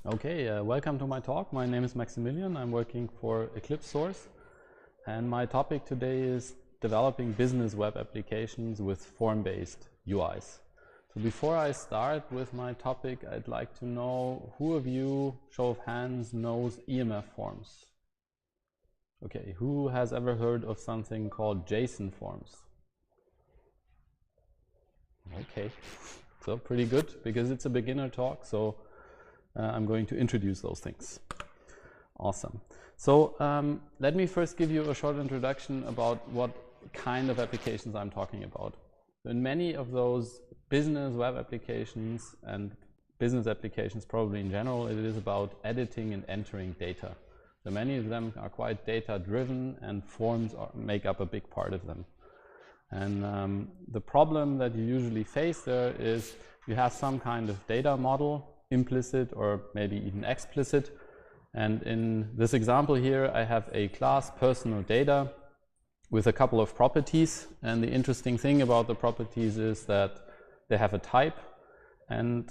Okay, welcome to my talk. My name is Maximilian. I'm working for Eclipse Source, and my topic today is developing business web applications with form-based UIs. So before I start with my topic, I'd like to know who of you, show of hands, knows EMF Forms? Okay, who has ever heard of something called JSON Forms? Okay, so pretty good, because it's a beginner talk, so I'm going to introduce those things. Awesome. So let me first give you a short introduction about what kind of applications I'm talking about. In many of those business web applications and business applications probably in general, it is about editing and entering data. So many of them are quite data driven, and forms make up a big part of them. And the problem that you usually face there is you have some kind of data model, implicit or maybe even explicit. And in this example here, I have a class personal data with a couple of properties. And the interesting thing about the properties is that they have a type. And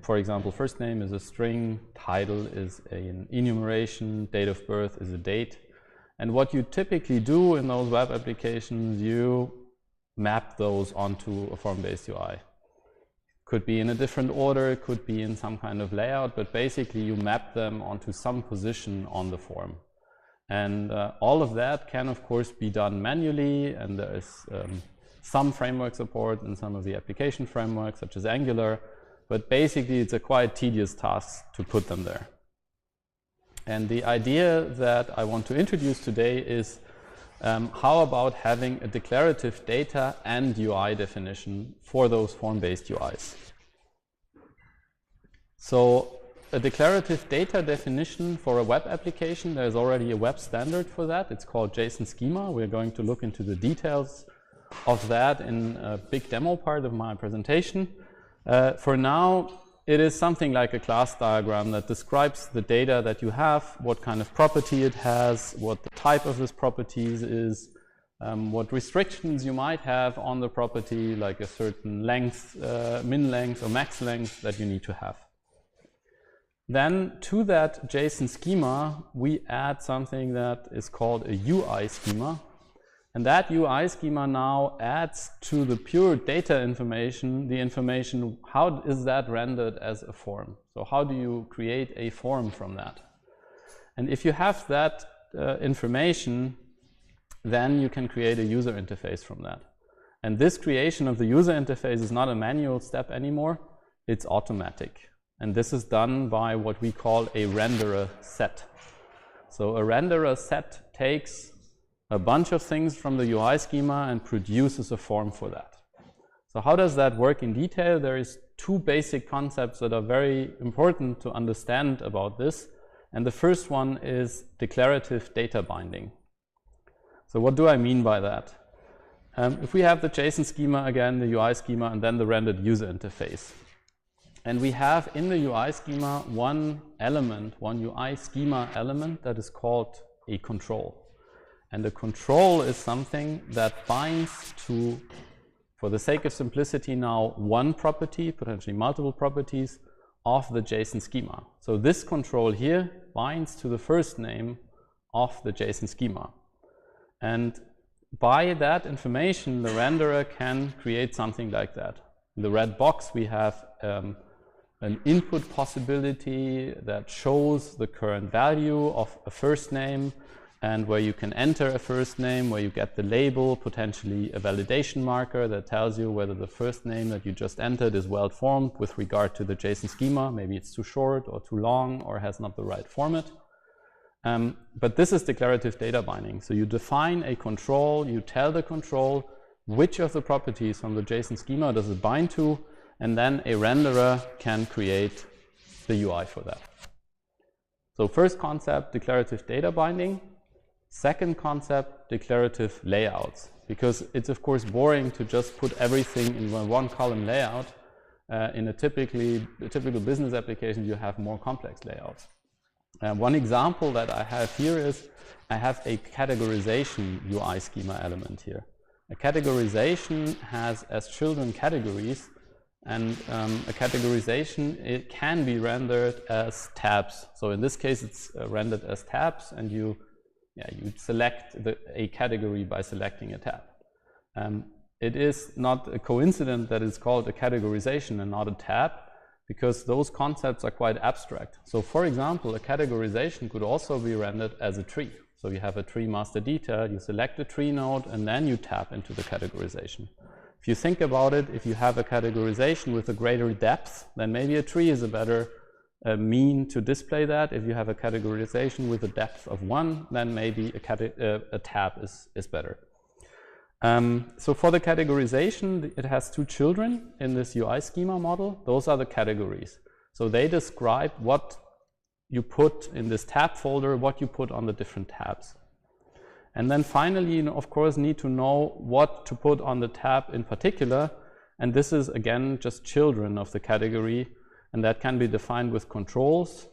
for example, first name is a string, title is an enumeration, date of birth is a date. And what you typically do in those web applications, you map those onto a form-based UI. Could be in a different order, could be in some kind of layout, but basically you map them onto some position on the form. And all of that can of course be done manually, and there is some framework support in some of the application frameworks such as Angular, but basically it's a quite tedious task to put them there. And the idea that I want to introduce today is how about having a declarative data and UI definition for those form-based UIs. So a declarative data definition for a web application, there's already a web standard for that. It's called JSON Schema. We're going to look into the details of that in a big demo part of my presentation. For now, it is something like a class diagram that describes the data that you have, what kind of property it has, what the type of this properties is, what restrictions you might have on the property, like a certain length, min length or max length that you need to have. Then to that JSON schema, we add something that is called a UI schema. And that UI schema now adds to the pure data information, the information, how is that rendered as a form? So how do you create a form from that? And if you have that information, then you can create a user interface from that. And this creation of the user interface is not a manual step anymore, it's automatic. And this is done by what we call a renderer set. So a renderer set takes a bunch of things from the UI schema and produces a form for that. So how does that work in detail? There is two basic concepts that are very important to understand about this. And the first one is declarative data binding. So what do I mean by that? If we have the JSON schema again, the UI schema, and then the rendered user interface. And we have in the UI schema one element, one UI schema element that is called a control. And the control is something that binds to, for the sake of simplicity now, one property, potentially multiple properties, of the JSON schema. So this control here binds to the first name of the JSON schema. And by that information, the renderer can create something like that. In the red box, we have an input possibility that shows the current value of a first name, and where you can enter a first name, where you get the label, potentially a validation marker that tells you whether the first name that you just entered is well formed with regard to the JSON schema. Maybe it's too short or too long or has not the right format. But this is declarative data binding. So you define a control, you tell the control which of the properties from the JSON schema does it bind to, and then a renderer can create the UI for that. So first concept, declarative data binding. Second concept, declarative layouts, because it's of course boring to just put everything in one column layout. In a typical business application, you have more complex layouts. One example that I have here is I have a categorization UI schema element here. A categorization has as children categories And a categorization, it can be rendered as tabs. So in this case, it's rendered as tabs, and you select a category by selecting a tab. It is not a coincidence that it's called a categorization and not a tab, because those concepts are quite abstract. So for example, a categorization could also be rendered as a tree. So you have a tree master detail, you select a tree node, and then you tap into the categorization. If you think about it, if you have a categorization with a greater depth, then maybe a tree is a better mean to display that. If you have a categorization with a depth of 1, then maybe a tab is better. So for the categorization, it has 2 children in this UI schema model. Those are the categories. So they describe what you put in this tab folder, what you put on the different tabs. And then finally, you of course need to know what to put on the tab in particular. And this is again just children of the category, and that can be defined with controls.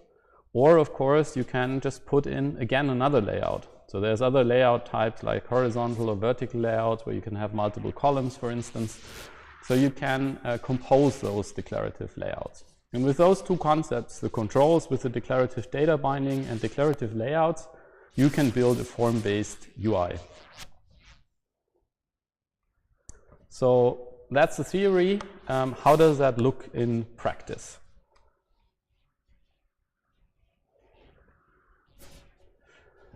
Or of course you can just put in again another layout. So there's other layout types like horizontal or vertical layouts where you can have multiple columns, for instance. So you can compose those declarative layouts. And with those 2 concepts, the controls with the declarative data binding and declarative layouts, you can build a form-based UI. So that's the theory. How does that look in practice?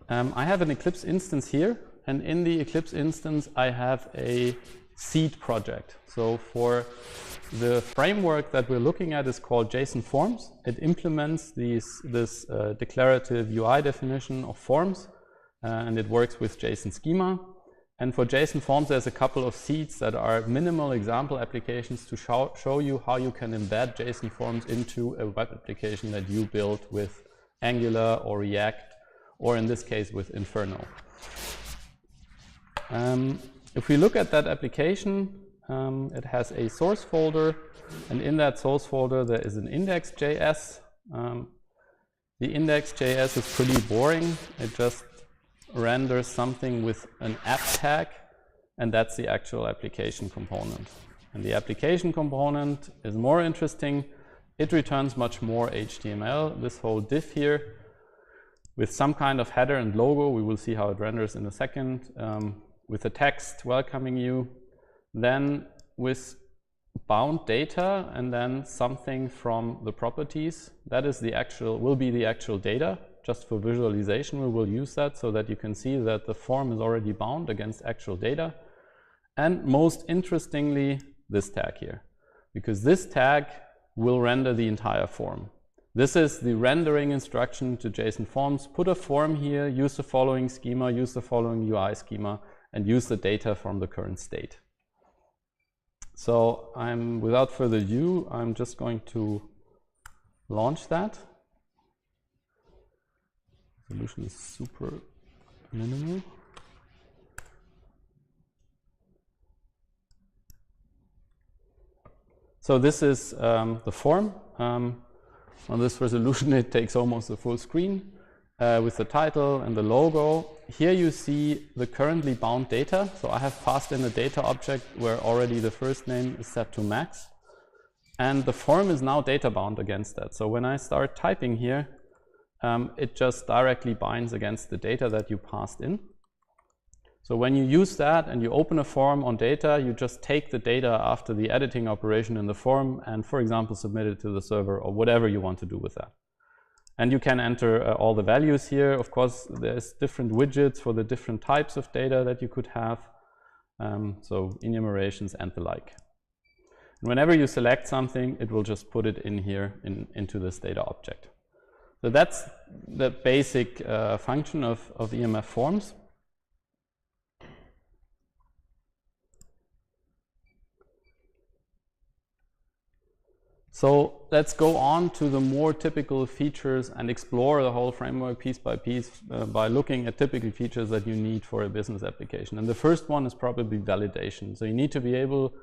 I have an Eclipse instance here, and in the Eclipse instance I have a seed project. So for the framework that we're looking at is called JSON Forms. It implements this declarative UI definition of forms, and it works with JSON Schema. And for JSON Forms, there's a couple of seeds that are minimal example applications to show you how you can embed JSON Forms into a web application that you build with Angular or React, or in this case with Inferno. If we look at that application, it has a source folder, and in that source folder there is an index.js. The index.js is pretty boring. It just renders something with an app tag, and that's the actual application component. And the application component is more interesting. It returns much more HTML, this whole div here, with some kind of header and logo. We will see how it renders in a second, with a text welcoming you, then with bound data, and then something from the properties. That is the actual, will be the actual data. Just for visualization, we will use that so that you can see that the form is already bound against actual data. And most interestingly, this tag here, because this tag will render the entire form. This is the rendering instruction to JSON Forms. Put a form here, use the following schema, use the following UI schema, and use the data from the current state. So without further ado, I'm just going to launch that. Resolution is super minimal. So this is the form. On this resolution, it takes almost a full screen with the title and the logo. Here you see the currently bound data. So I have passed in a data object where already the first name is set to max. And the form is now data bound against that. So when I start typing here, it just directly binds against the data that you passed in. So when you use that and you open a form on data, you just take the data after the editing operation in the form and, for example, submit it to the server or whatever you want to do with that. And you can enter all the values here. Of course, there's different widgets for the different types of data that you could have. So enumerations and the like. And whenever you select something, it will just put it in here into this data object. So that's the basic function of EMF Forms. So let's go on to the more typical features and explore the whole framework piece by piece by looking at typical features that you need for a business application. And the first one is probably validation. So you need to be able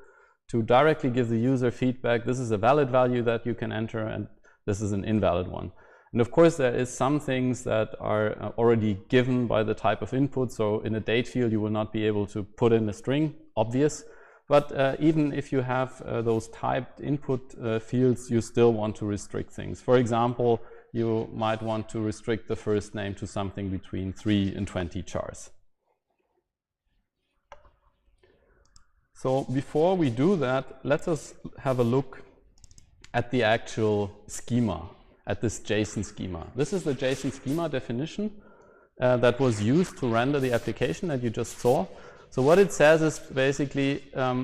to directly give the user feedback. This is a valid value that you can enter, and this is an invalid one. And of course, there is some things that are already given by the type of input. So in a date field, you will not be able to put in a string, obvious. But even if you have those typed input fields, you still want to restrict things. For example, you might want to restrict the first name to something between 3 and 20 chars. So before we do that, let us have a look at the actual schema, at this JSON schema. This is the JSON schema definition that was used to render the application that you just saw. So what it says is basically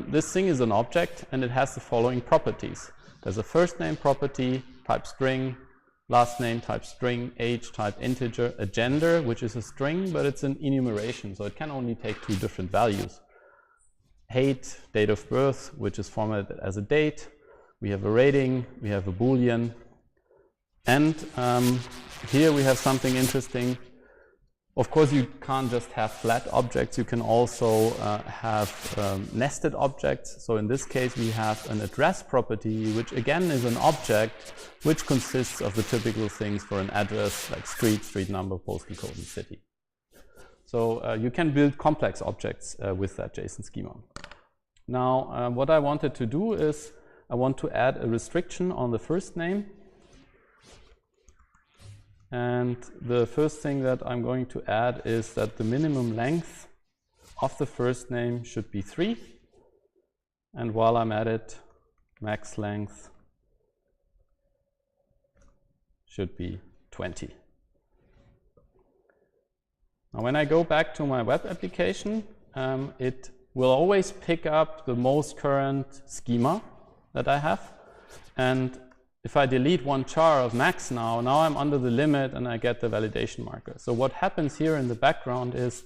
this thing is an object and it has the following properties. There's a first name property, type string, last name type string, age type integer, a gender, which is a string, but it's an enumeration, so it can only take 2 different values. Height, date of birth, which is formatted as a date. We have a rating, we have a boolean, and here we have something interesting. Of course, you can't just have flat objects, you can also have nested objects. So in this case, we have an address property, which again is an object, which consists of the typical things for an address, like street, street number, postal code, and city. So you can build complex objects with that JSON schema. Now, what I wanted to do is, I want to add a restriction on the first name. And the first thing that I'm going to add is that the minimum length of the first name should be 3. And while I'm at it, max length should be 20. Now when I go back to my web application, it will always pick up the most current schema that I have. And if I delete 1 char of max now I'm under the limit and I get the validation marker. So what happens here in the background is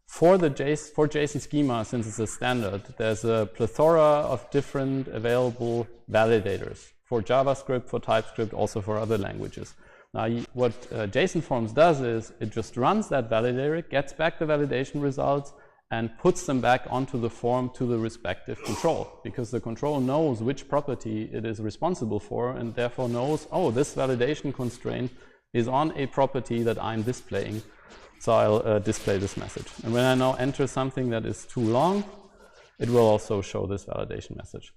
for JSON schema, since it's a standard, there's a plethora of different available validators for JavaScript, for TypeScript, also for other languages. Now what JSON Forms does is it just runs that validator, gets back the validation results, and puts them back onto the form to the respective control, because the control knows which property it is responsible for and therefore knows, oh, this validation constraint is on a property that I'm displaying, so I'll display this message. And when I now enter something that is too long, it will also show this validation message.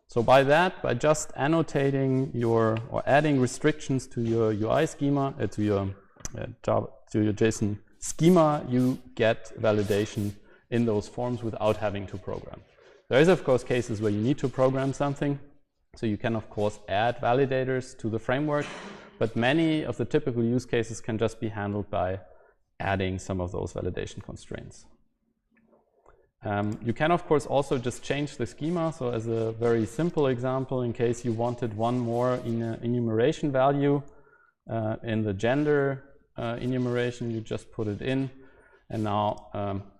So by that, by just annotating or adding restrictions to your UI schema, to your JSON schema, you get validation in those forms without having to program. There is, of course, cases where you need to program something. So you can, of course, add validators to the framework, but many of the typical use cases can just be handled by adding some of those validation constraints. You can, of course, also just change the schema. So as a very simple example, in case you wanted one more enumeration value in the gender enumeration, you just put it in. And now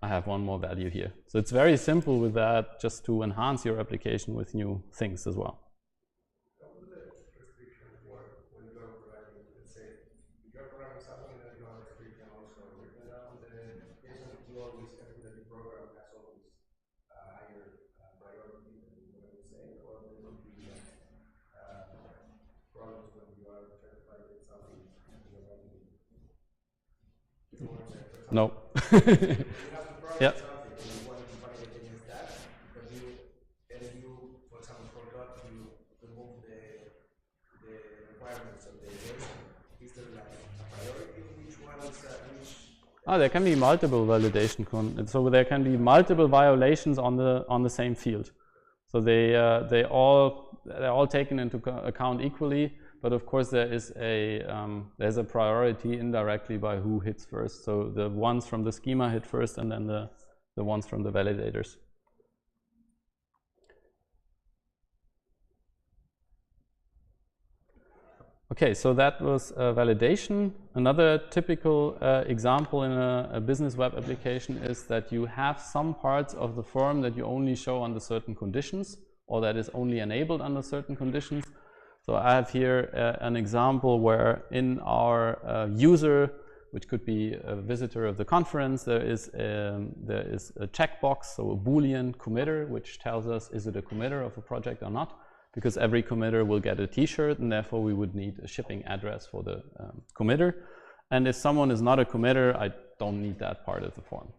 I have one more value here. So it's very simple with that, just to enhance your application with new things as well. How would the restrictions work when you are programming? Let's say if you're programming something that you have a restriction also written down, then JSON, you always, everything that you program has always a higher priority than what you say, or there will be problems when you are trying to validate something and you're writing it. No. You have to program Yeah. something and you want to validate against that, but you, for example, forgot to remove the requirements of the JSON. Is there like a priority? Which ones, There can be multiple validation so there can be multiple violations on the same field. So they're all taken into account equally. But of course, there's a priority indirectly by who hits first. So the ones from the schema hit first, and then the ones from the validators. Okay, so that was validation. Another typical example in a business web application is that you have some parts of the form that you only show under certain conditions, or that is only enabled under certain conditions. So I have here an example where in our user, which could be a visitor of the conference, there is a checkbox, so a Boolean committer, which tells us is it a committer of a project or not, because every committer will get a t-shirt, and therefore we would need a shipping address for the committer. And if someone is not a committer, I don't need that part of the form.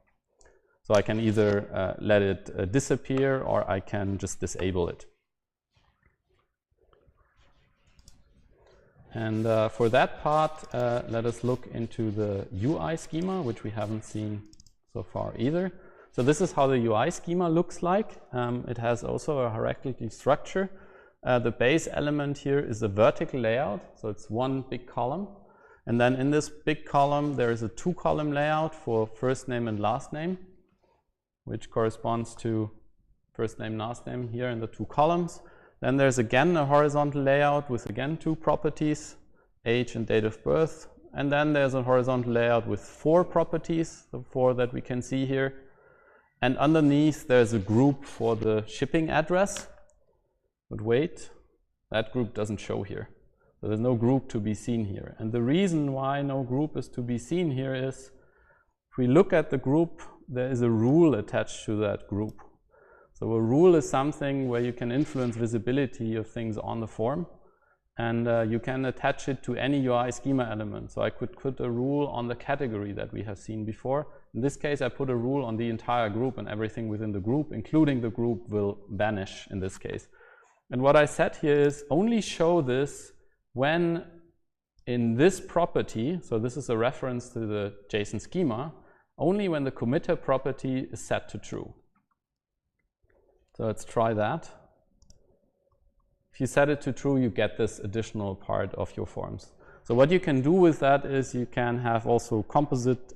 So I can either let it disappear or I can just disable it. And for that part, let us look into the UI schema, which we haven't seen so far either. So this is how the UI schema looks like. It has also a hierarchical structure. The base element here is a vertical layout, so it's one big column. And then in this big column, there is a two-column layout for first name and last name, which corresponds to first name, last name here in the two columns. Then there's again a horizontal layout with again two properties, age and date of birth. And then there's a horizontal layout with four properties, the four that we can see here. And underneath there's a group for the shipping address. But wait, that group doesn't show here. So there's no group to be seen here. And the reason why no group is to be seen here is, if we look at the group, there is a rule attached to that group. So a rule is something where you can influence visibility of things on the form, and you can attach it to any UI schema element. So I could put a rule on the category that we have seen before. In this case, I put a rule on the entire group, and everything within the group, including the group, will vanish in this case. And what I said here is only show this when in this property, so this is a reference to the JSON schema, only when the committer property is set to true. So let's try that. If you set it to true, you get this additional part of your forms. So what you can do with that is you can have also composite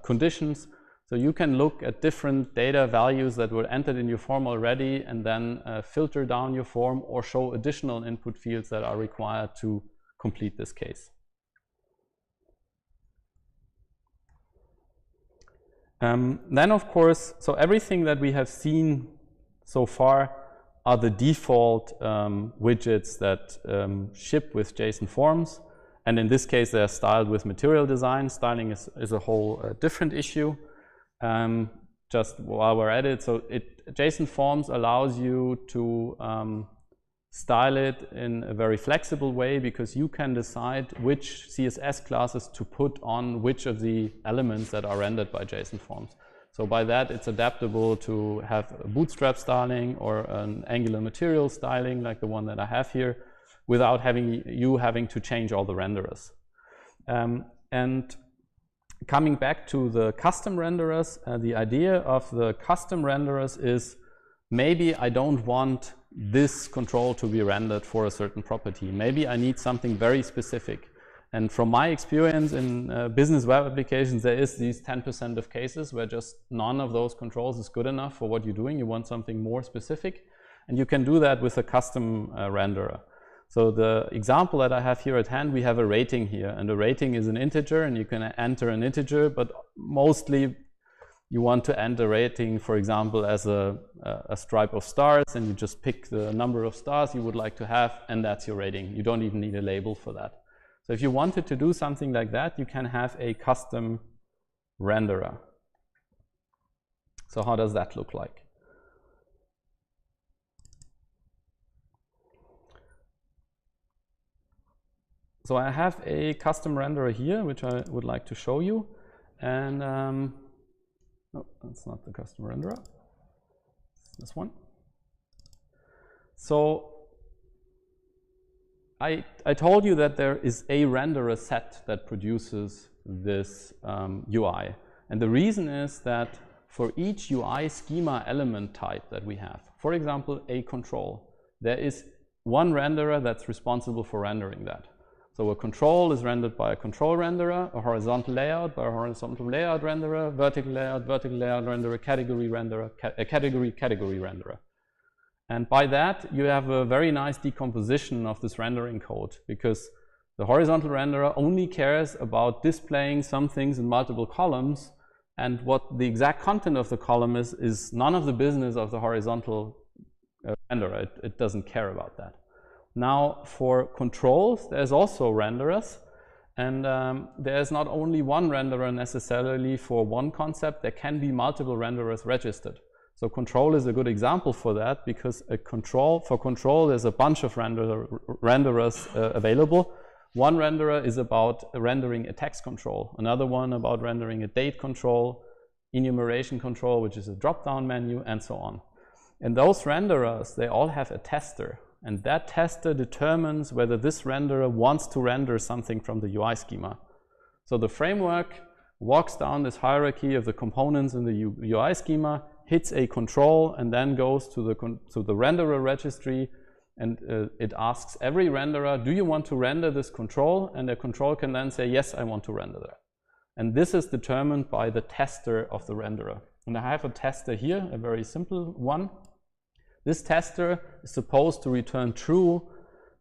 conditions. So you can look at different data values that were entered in your form already and then filter down your form or show additional input fields that are required to complete this case. Then of course, so everything that we have seen so far are the default widgets that ship with JSON Forms. And in this case, they are styled with material design. Styling is a whole different issue. Just while we're at it, so JSON Forms allows you to style it in a very flexible way, because you can decide which CSS classes to put on which of the elements that are rendered by JSON Forms. So by that, it's adaptable to have a bootstrap styling or an Angular material styling like the one that I have here, without having to change all the renderers. And coming back to the custom renderers, the idea of the custom renderers is, maybe I don't want this control to be rendered for a certain property. Maybe I need something very specific. And from my experience in business web applications, there is these 10% of cases where just none of those controls is good enough for what you're doing. You want something more specific. And you can do that with a custom renderer. So the example that I have here at hand, we have a rating here. And the rating is an integer, and you can enter an integer, but mostly you want to enter rating, for example, as a stripe of stars, and you just pick the number of stars you would like to have, and that's your rating. You don't even need a label for that. So if you wanted to do something like that, you can have a custom renderer. So how does that look like? So I have a custom renderer here, which I would like to show you. And no, that's not the custom renderer. It's this one. So I told you that there is a renderer set that produces this UI. And the reason is that for each UI schema element type that we have, for example, a control, there is one renderer that's responsible for rendering that. So a control is rendered by a control renderer, a horizontal layout by a horizontal layout renderer, vertical layout renderer, category renderer, category renderer. And by that, you have a very nice decomposition of this rendering code, because the horizontal renderer only cares about displaying some things in multiple columns, and what the exact content of the column is none of the business of the horizontal renderer. It doesn't care about that. Now, for controls, there's also renderers, and there's not only one renderer necessarily for one concept. There can be multiple renderers registered. So control is a good example for that, because for control, there's a bunch of renderers available. One renderer is about rendering a text control, another one about rendering a date control, enumeration control, which is a drop-down menu, and so on. And those renderers, they all have a tester. And that tester determines whether this renderer wants to render something from the UI schema. So the framework walks down this hierarchy of the components in the UI schema, hits a control, and then goes to the renderer registry, and it asks every renderer, do you want to render this control? And the control can then say, yes, I want to render that. And this is determined by the tester of the renderer. And I have a tester here, a very simple one. This tester is supposed to return true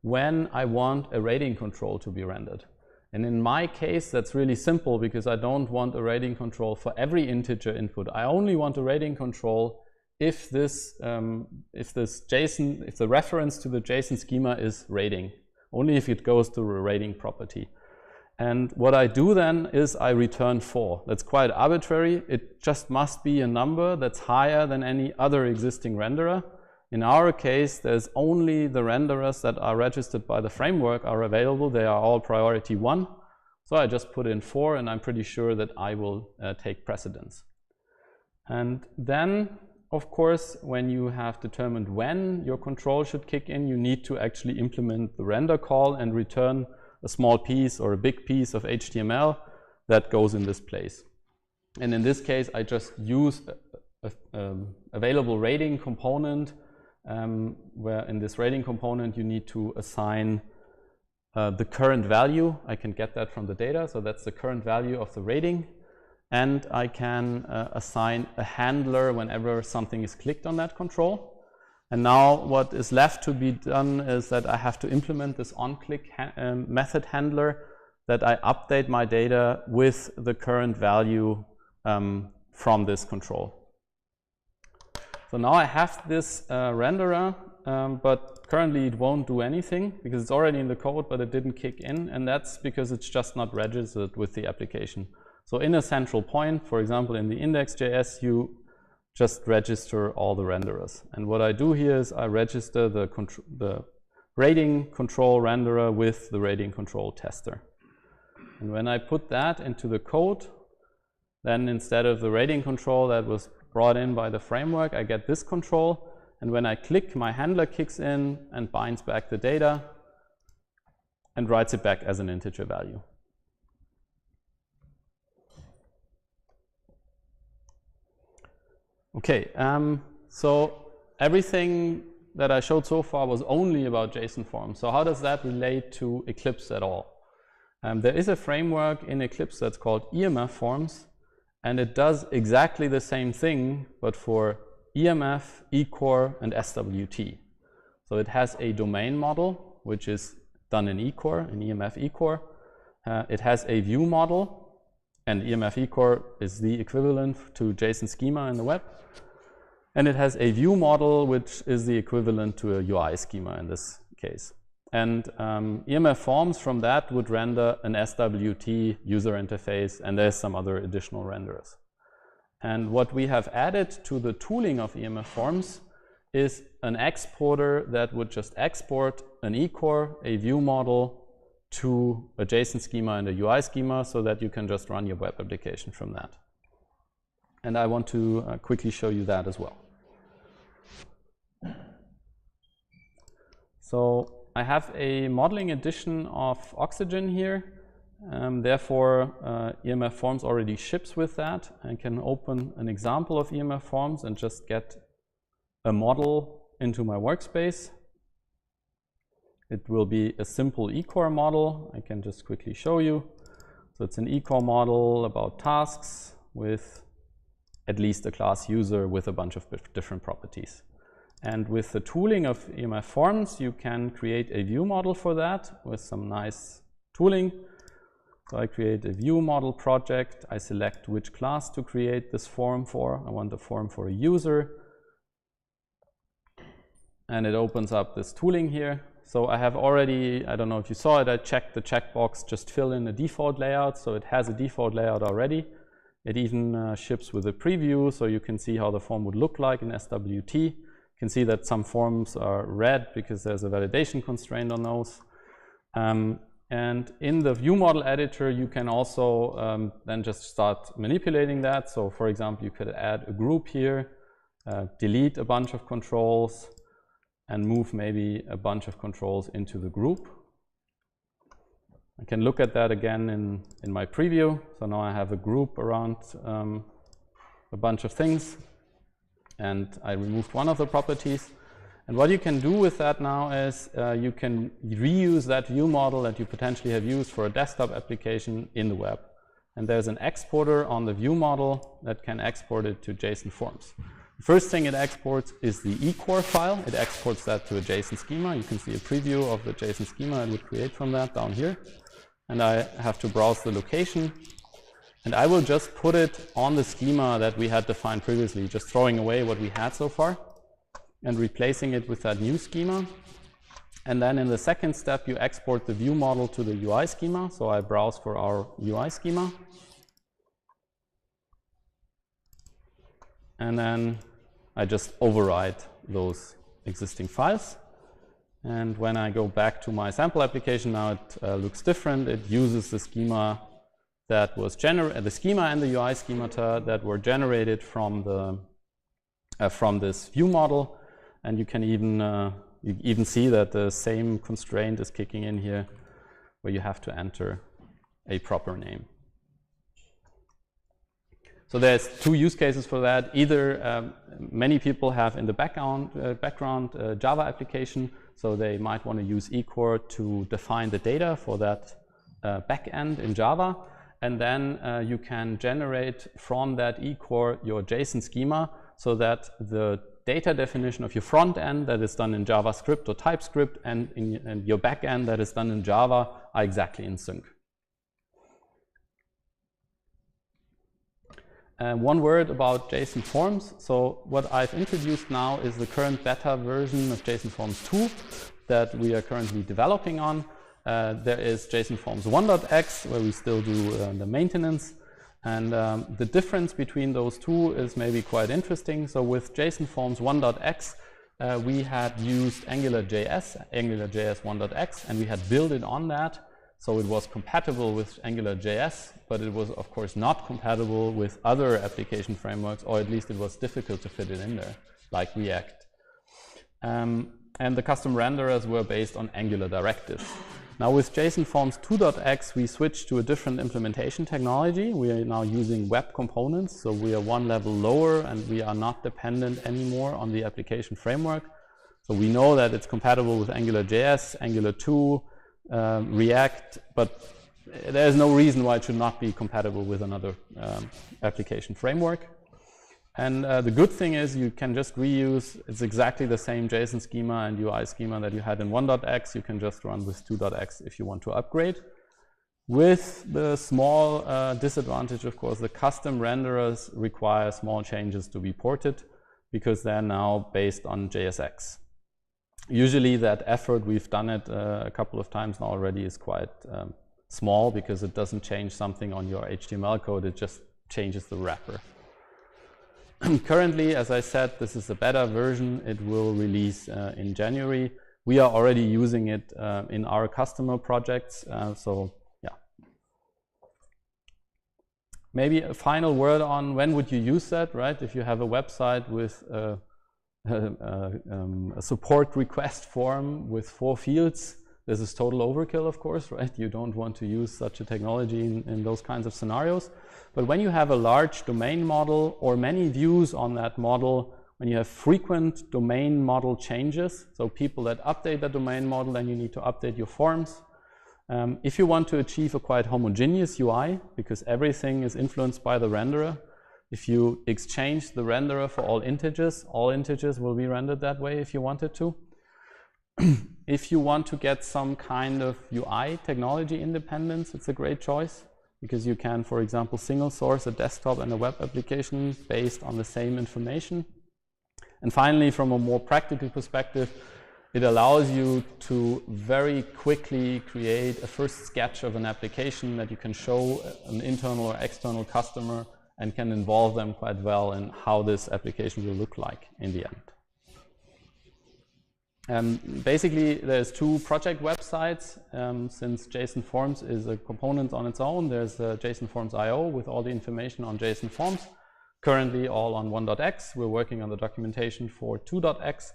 when I want a rating control to be rendered. And in my case, that's really simple because I don't want a rating control for every integer input. I only want a rating control if the reference to the JSON schema is rating, only if it goes to a rating property. And what I do then is I return 4. That's quite arbitrary. It just must be a number that's higher than any other existing renderer. In our case, there's only the renderers that are registered by the framework are available. They are all priority 1. So I just put in 4, and I'm pretty sure that I will take precedence. And then, of course, when you have determined when your control should kick in, you need to actually implement the render call and return a small piece or a big piece of HTML that goes in this place. And in this case, I just use an available rating component, where in this rating component you need to assign the current value. I can get that from the data, so that's the current value of the rating. And I can assign a handler whenever something is clicked on that control. And now what is left to be done is that I have to implement this onClick method handler, that I update my data with the current value from this control. So now I have this renderer, but currently it won't do anything because it's already in the code, but it didn't kick in, and that's because it's just not registered with the application. So in a central point, for example, in the index.js, you just register all the renderers. And what I do here is I register the rating control renderer with the rating control tester. And when I put that into the code, then instead of the rating control that was brought in by the framework, I get this control. And when I click, my handler kicks in and binds back the data and writes it back as an integer value. Okay, so everything that I showed so far was only about JSON Forms. So how does that relate to Eclipse at all? There is a framework in Eclipse that's called EMF Forms, and it does exactly the same thing, but for EMF, eCore, and SWT. So it has a domain model, which is done in eCore, in EMF eCore. It has a view model, and EMF eCore is the equivalent to JSON schema in the web. And it has a view model, which is the equivalent to a UI schema in this case. And EMF Forms from that would render an SWT user interface, and there's some other additional renderers. And what we have added to the tooling of EMF Forms is an exporter that would just export an eCore, a view model, to a JSON schema and a UI schema so that you can just run your web application from that. And I want to quickly show you that as well. So I have a modeling edition of Oxygen here. Therefore, EMF Forms already ships with that. I can open an example of EMF Forms and just get a model into my workspace. It will be a simple eCore model. I can just quickly show you. So it's an eCore model about tasks with at least a class user with a bunch of different properties. And with the tooling of EMF Forms, you can create a view model for that with some nice tooling. So I create a view model project. I select which class to create this form for. I want the form for a user. And it opens up this tooling here. So I have already, I don't know if you saw it, I checked the checkbox, just fill in a default layout. So it has a default layout already. It even ships with a preview, so you can see how the form would look like in SWT. You can see that some forms are red because there's a validation constraint on those. And in the view model editor, you can also then just start manipulating that. So for example, you could add a group here, delete a bunch of controls, and move maybe a bunch of controls into the group. I can look at that again in my preview. So now I have a group around a bunch of things, and I removed one of the properties. And what you can do with that now is you can reuse that view model that you potentially have used for a desktop application in the web. And there's an exporter on the view model that can export it to JSON Forms. The first thing it exports is the eCore file. It exports that to a JSON schema. You can see a preview of the JSON schema it would create from that down here. And I have to browse the location. And I will just put it on the schema that we had defined previously, just throwing away what we had so far and replacing it with that new schema. And then in the second step, you export the view model to the UI schema. So I browse for our UI schema. And then I just override those existing files. And when I go back to my sample application, now it looks different. It uses the schema that was the schema and the UI schemata that were generated from this view model. And you can even see that the same constraint is kicking in here, where you have to enter a proper name. So there's two use cases for that. Either many people have in the background Java application, so they might want to use eCore to define the data for that backend in Java. And then you can generate from that eCore your JSON schema so that the data definition of your front end that is done in JavaScript or TypeScript and in your back end that is done in Java are exactly in sync. One word about JSON Forms. So what I've introduced now is the current beta version of JSON Forms 2 that we are currently developing on. There is JSON Forms 1.x where we still do the maintenance. And the difference between those two is maybe quite interesting. So with JSON Forms 1.x, we had used AngularJS 1.x, and we had built it on that. So it was compatible with AngularJS, but it was, of course, not compatible with other application frameworks, or at least it was difficult to fit it in there, like React. And the custom renderers were based on Angular directives. Now with JSON Forms 2.x, we switched to a different implementation technology. We are now using web components, so we are one level lower and we are not dependent anymore on the application framework. So we know that it's compatible with AngularJS, Angular 2, React, but there's no reason why it should not be compatible with another application framework. And the good thing is you can just reuse, it's exactly the same JSON schema and UI schema that you had in 1.x. You can just run with 2.x if you want to upgrade. With the small disadvantage, of course, the custom renderers require small changes to be ported because they're now based on JSX. Usually that effort, we've done it a couple of times now already, is quite small because it doesn't change something on your HTML code, it just changes the wrapper. Currently, as I said, this is a beta version. It will release in January. We are already using it in our customer projects. So yeah. Maybe a final word on when would you use that, right? If you have a website with a support request form with 4 fields, this is total overkill, of course, right? You don't want to use such a technology in those kinds of scenarios. But when you have a large domain model or many views on that model, when you have frequent domain model changes, so people that update the domain model, then you need to update your forms. If you want to achieve a quite homogeneous UI, because everything is influenced by the renderer, if you exchange the renderer for all integers will be rendered that way if you wanted to. If you want to get some kind of UI technology independence, it's a great choice because you can, for example, single source a desktop and a web application based on the same information. And finally, from a more practical perspective, it allows you to very quickly create a first sketch of an application that you can show an internal or external customer and can involve them quite well in how this application will look like in the end. Basically, there's two project websites. Since JSON Forms is a component on its own, there's JSON Forms IO with all the information on JSON Forms. Currently all on 1.x. We're working on the documentation for 2.x.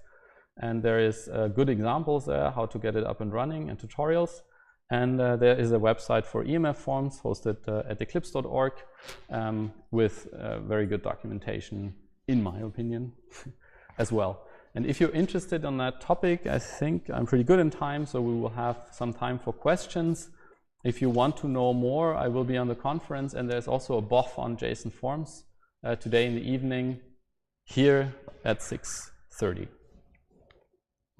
And there is good examples there, how to get it up and running, and tutorials. And there is a website for EMF Forms hosted at eclipse.org with very good documentation, in my opinion, as well. And if you're interested on that topic, I think I'm pretty good in time, so we will have some time for questions. If you want to know more, I will be on the conference, and there's also a BOF on JSON Forms today in the evening here at 6:30.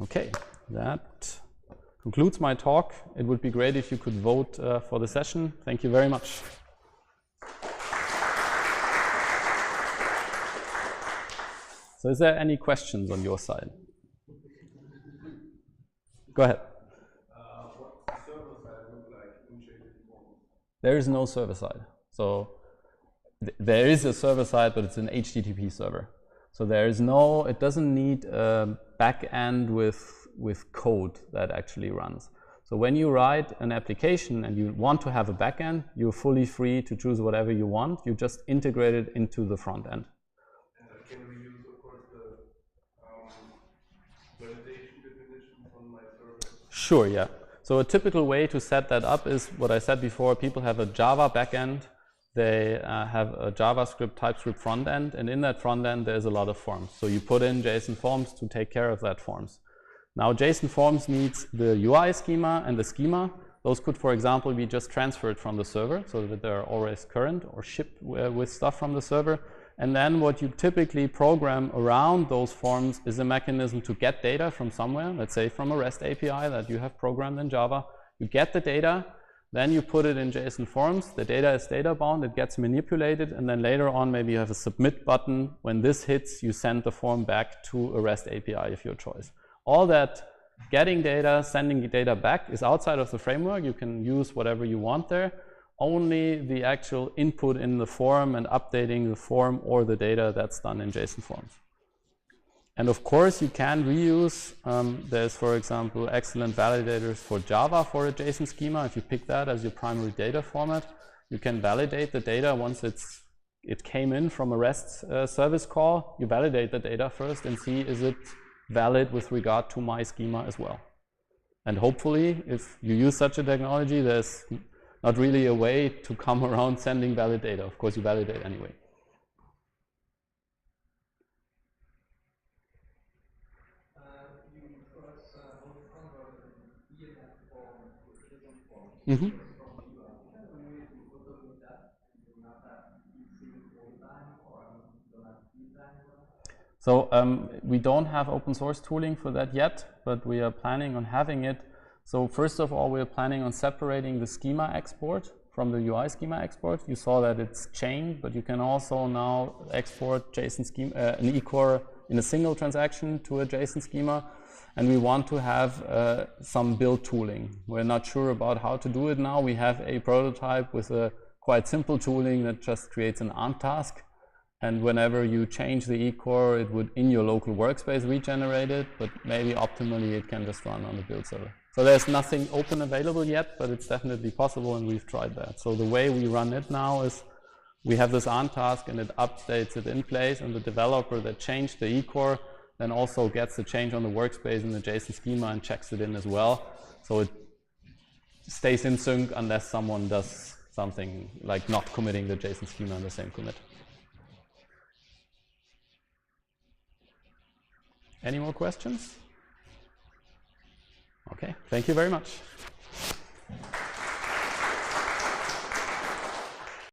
Okay, that concludes my talk. It would be great if you could vote for the session. Thank you very much. So is there any questions on your side? Go ahead. What the server side look like in JSON Forms? There is no server side. So there is a server side, but it's an HTTP server. So there is no, it doesn't need a back end with code that actually runs. So when you write an application and you want to have a back end, you're fully free to choose whatever you want. You just integrate it into the front end. Can we use, of course, the validation definition from my server? Sure, yeah. So a typical way to set that up is what I said before. People have a Java backend, they have a JavaScript, TypeScript front end, and in that front end there's a lot of forms. So you put in JSON Forms to take care of that forms. Now JSON Forms needs the UI schema and the schema. Those could, for example, be just transferred from the server so that they're always current or shipped with stuff from the server. And then what you typically program around those forms is a mechanism to get data from somewhere, let's say from a REST API that you have programmed in Java. You get the data, then you put it in JSON Forms. The data is data bound, it gets manipulated, and then later on maybe you have a submit button. When this hits, you send the form back to a REST API of your choice. All that getting data, sending the data back is outside of the framework. You can use whatever you want there. Only the actual input in the form and updating the form or the data, that's done in JSON Forms. And of course you can reuse, there's for example excellent validators for Java for a JSON schema. If you pick that as your primary data format, you can validate the data once it came in from a REST service call. You validate the data first and see is it valid with regard to my schema as well. And hopefully if you use such a technology, there's not really a way to come around sending valid data. Of course, you validate anyway. You first want to convert an EMF form to a JSON form Mm-hmm. from the UI. Can we automate that and do not have sync all the time or don't have time? So we don't have open source tooling for that yet, but we are planning on having it. So first of all, we're planning on separating the schema export from the UI schema export. You saw that it's chained, but you can also now export JSON schema, an eCore in a single transaction to a JSON schema. And we want to have some build tooling. We're not sure about how to do it now. We have a prototype with a quite simple tooling that just creates an ARM task. And whenever you change the eCore, it would, in your local workspace, regenerate it, but maybe optimally it can just run on the build server. So there's nothing open available yet, but it's definitely possible, and we've tried that. So the way we run it now is we have this ARM task, and it updates it in place, and the developer that changed the eCore then also gets the change on the workspace in the JSON schema and checks it in as well. So it stays in sync unless someone does something like not committing the JSON schema in the same commit. Any more questions? Okay, thank you very much.